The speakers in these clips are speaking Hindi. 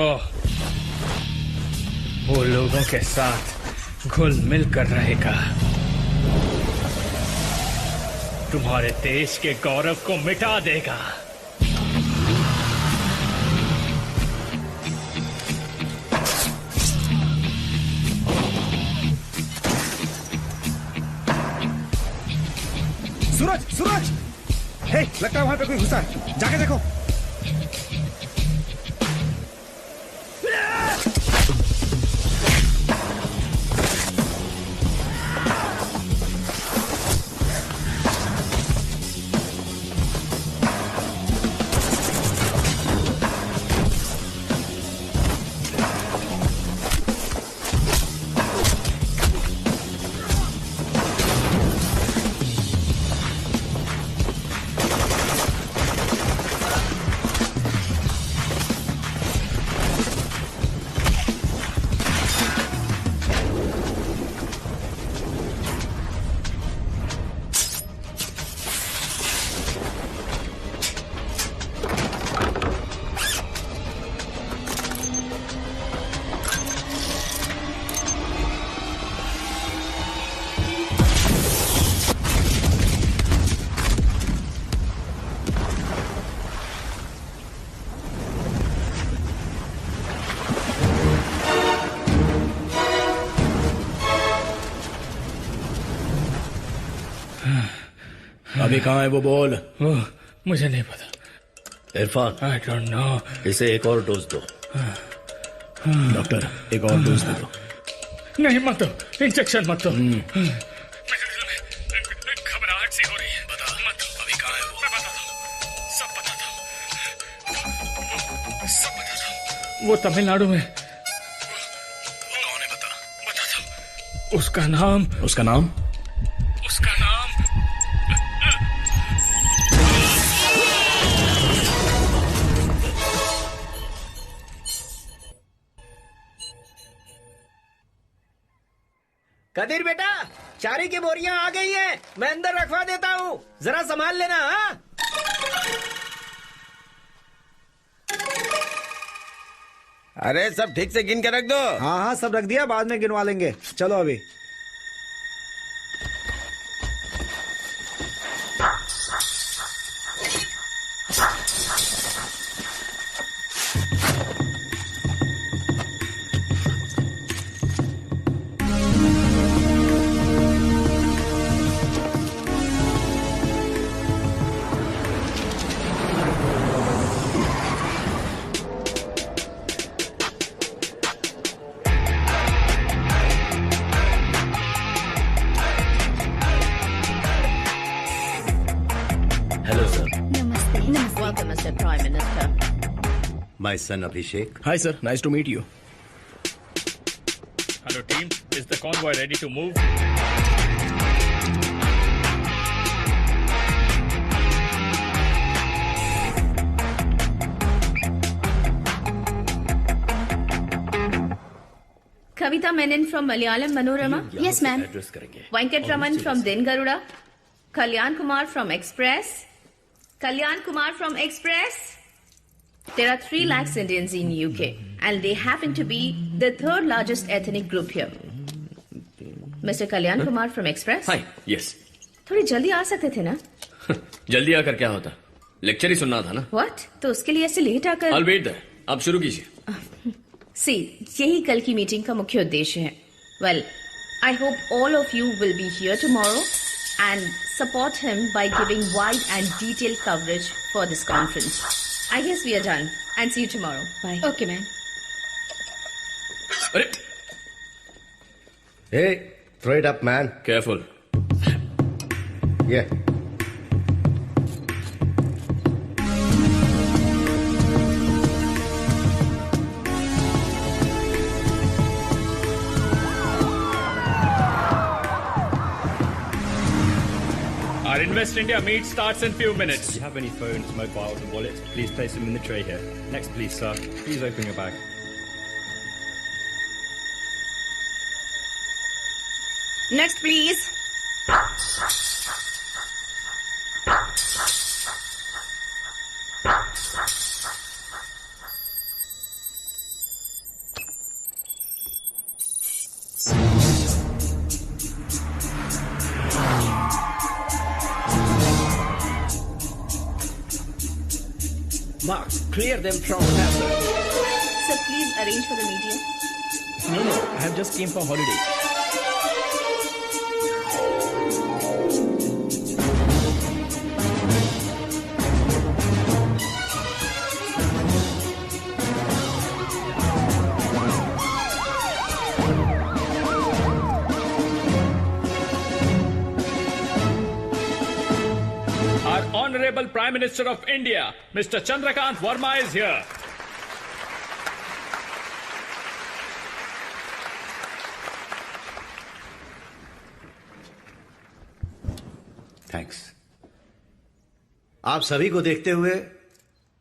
वो लोगों के साथ घुल मिल कर रहेगा, तुम्हारे देश के गौरव को मिटा देगा। सूरज, सूरज! हे, लगता है वहां पे कोई घुसा है, जाके देखो। अभी कहाँ है वो? बोल। वो मुझे नहीं पता। Irfan, I don't know. इसे एक और डोज दो। डॉक्टर, एक और डोज दे दो। नहीं मत दो, इंजेक्शन मत दो। घबराहट सी हो रही है। बता मत दो। अभी कहाँ है वो? मैं बताता हूँ, सब बताता हूँ, सब बताता हूँ। वो तमिलनाडु में। कौन है? बताता हूँ। उसका नाम कदीर बेटा, चारी की बोरियां आ गई हैं, मैं अंदर रखवा देता हूँ, जरा संभाल लेना। हाँ, अरे सब ठीक से गिन के रख दो। हाँ हाँ, सब रख दिया, बाद में गिनवा लेंगे। चलो अभी। My son Abhishek. Hi sir, nice to meet you. Hello team, is the convoy ready to move? Kavita Menon from Malayalam Manorama. Yes, ma'am. Address करेंगे. Venkat Raman from Din Garuda. Kalyan Kumar from Express. Kalyan Kumar from Express. There are 3 lakhs Indians in UK and they happen to be the 3rd largest ethnic group here. Mr. Kalyan Kumar from Express. Hi, yes. थोड़ी जल्दी आ सकते थे ना? जल्दी आकर क्या होता? लेक्चर ही सुनना था ना? What? तो उसके लिए ऐसे लेट आकर? I'll wait there. आप शुरू कीजिए. See, यही कल की मीटिंग का मुख्य उद्देश्य है. Well, I hope all of you will be here tomorrow and support him by giving wide and detailed coverage for this conference. I guess we are done and see you tomorrow. Bye. Okay, ma'am. अरे, Hey, throw it up, man. careful. Yeah. Our Invest India meet starts in few minutes. If you have any phones, mobiles and wallets, please place them in the tray here. Next please, sir. Please open your bag. Next, please. Mark, clear them from hazard. Sir, please arrange for the media. No, I have just came for holiday. Our Honorable Prime Minister of India, Mr. Chandrakant Verma is here. Thanks. आप सभी को देखते हुए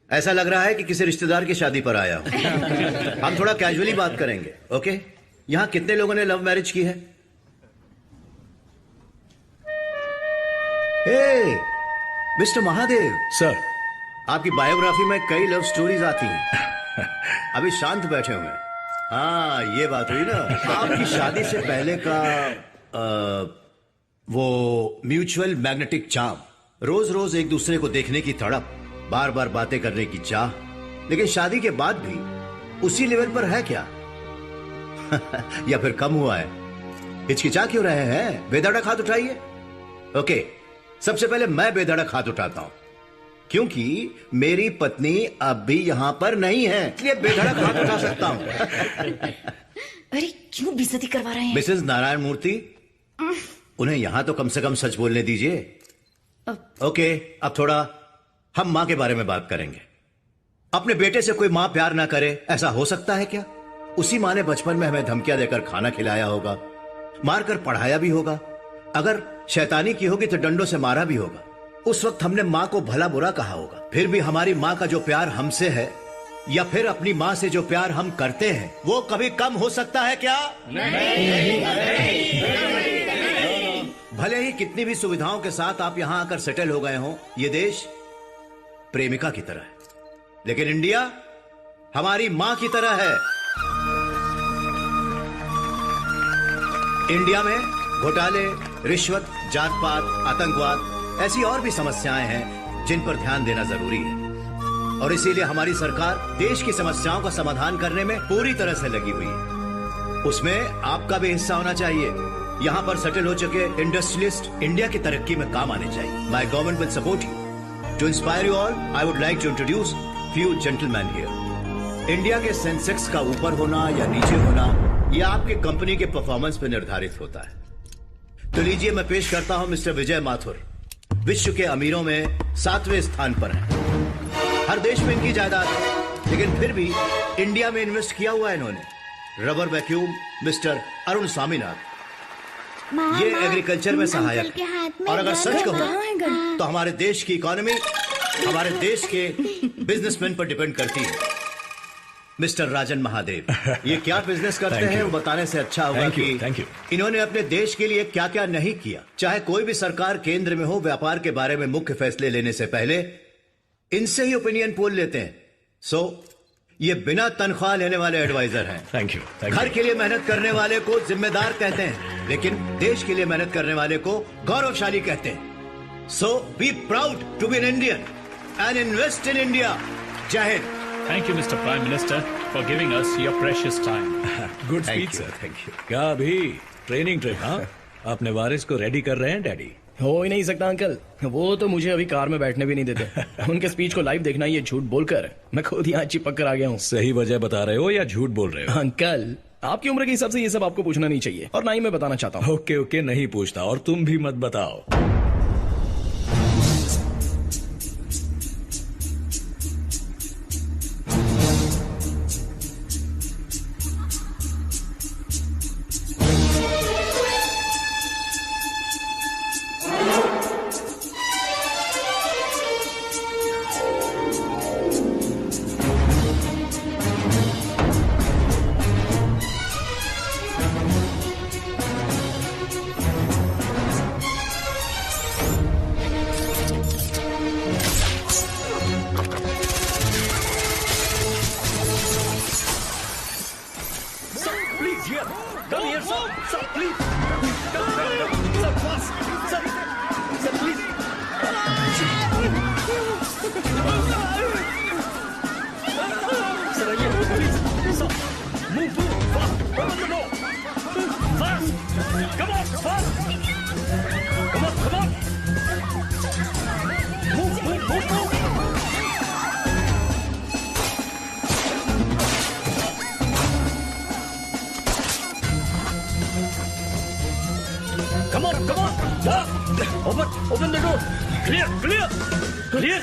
ऐसा लग रहा है कि किसी रिश्तेदार की शादी पर आया हूं। हम थोड़ा कैजुअली बात करेंगे, ओके? यहां कितने लोगों ने लव मैरिज की है? हे, मिस्टर महादेव सर, आपकी बायोग्राफी में कई लव स्टोरीज आती हैं। अभी शांत बैठे हुए हैं। हाँ, ये बात हुई ना। आपकी शादी से पहले का वो म्यूचुअल मैग्नेटिक चार्म, रोज रोज एक दूसरे को देखने की तड़प, बार बार बातें करने की चाह, लेकिन शादी के बाद भी उसी लेवल पर है क्या? या फिर कम हुआ है? हिचकिचा क्यों रहे हैं? बेधड़क हाथ उठाइए। ओके, सबसे पहले मैं बेधड़क हाथ उठाता हूं, क्योंकि मेरी पत्नी अब भी यहां पर नहीं है, इसलिए बेधड़क हाथ उठा सकता हूं। अरे क्यों बेइज्जती करवा रहे हैं? मिसेस नारायण मूर्ति, उन्हें यहां तो कम से कम सच बोलने दीजिए। ओके, अब थोड़ा हम मां के बारे में बात करेंगे। अपने बेटे से कोई मां प्यार ना करे, ऐसा हो सकता है क्या? उसी मां ने बचपन में हमें धमकियां देकर खाना खिलाया होगा, मारकर पढ़ाया भी होगा, अगर शैतानी की होगी तो डंडों से मारा भी होगा। उस वक्त हमने मां को भला बुरा कहा होगा। फिर भी हमारी मां का जो प्यार हमसे है, या फिर अपनी मां से जो प्यार हम करते हैं, वो कभी कम हो सकता है क्या? भले ही कितनी भी सुविधाओं के साथ आप यहां आकर सेटल हो गए हों, ये देश प्रेमिका की तरह है, लेकिन इंडिया हमारी मां की तरह है। इंडिया में घोटाले, रिश्वत, जात पात, आतंकवाद, ऐसी और भी समस्याएं हैं जिन पर ध्यान देना जरूरी है, और इसीलिए हमारी सरकार देश की समस्याओं का समाधान करने में पूरी तरह से लगी हुई है। उसमें आपका भी हिस्सा होना चाहिए। यहां पर सेटल हो चुके इंडस्ट्रियलिस्ट इंडिया की तरक्की में काम आने चाहिए। My government will support you. To inspire you all, I would like to introduce few gentleman here. India के सेंसेक्स का ऊपर होना या नीचे होना, यह आपकी कंपनी के परफॉर्मेंस पर निर्धारित होता है। तो लीजिए, मैं पेश करता हूं मिस्टर विजय माथुर, विश्व के अमीरों में 7वें स्थान पर हैं। हर देश में इनकी जायदाद है, लेकिन फिर भी इंडिया में इन्वेस्ट किया हुआ है इन्होंने। Rubber vacuum mister Arun Swaminath, ये एग्रीकल्चर में सहायक है, और अगर सच कहूं तो हमारे देश की इकोनॉमी हमारे देश के बिजनेसमैन पर डिपेंड करती है। मिस्टर राजन महादेव, ये क्या बिजनेस करते हैं वो बताने से अच्छा होगा कि इन्होंने अपने देश के लिए क्या क्या नहीं किया। चाहे कोई भी सरकार केंद्र में हो, व्यापार के बारे में मुख्य फैसले लेने से पहले इनसे ही ओपिनियन पोल लेते हैं। सो ये बिना तनख्वाह लेने वाले एडवाइजर हैं। Thank you. घर के लिए मेहनत करने वाले को जिम्मेदार कहते हैं, लेकिन देश के लिए मेहनत करने वाले को गौरवशाली कहते हैं। So be proud to be an Indian and invest in India. Jai Hind. Thank you, Mr. Prime Minister, for giving us your precious time. Good speech sir. Thank you. क्या अभी ट्रेनिंग ट्रिप? हाँ, अपने वारिस को रेडी कर रहे हैं डैडी? हो ही नहीं सकता अंकल, वो तो मुझे अभी कार में बैठने भी नहीं देते। उनके स्पीच को लाइव देखना, ये झूठ बोलकर मैं खुद यहाँ चिपक कर आ गया हूँ। सही वजह बता रहे हो या झूठ बोल रहे हो? अंकल, आपकी उम्र के हिसाब से ये सब आपको पूछना नहीं चाहिए, और ना ही मैं बताना चाहता हूँ। ओके ओके, नहीं पूछता, और तुम भी मत बताओ। Come on, come on. Open the door. Clear.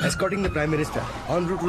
Escorting the Prime Minister en route to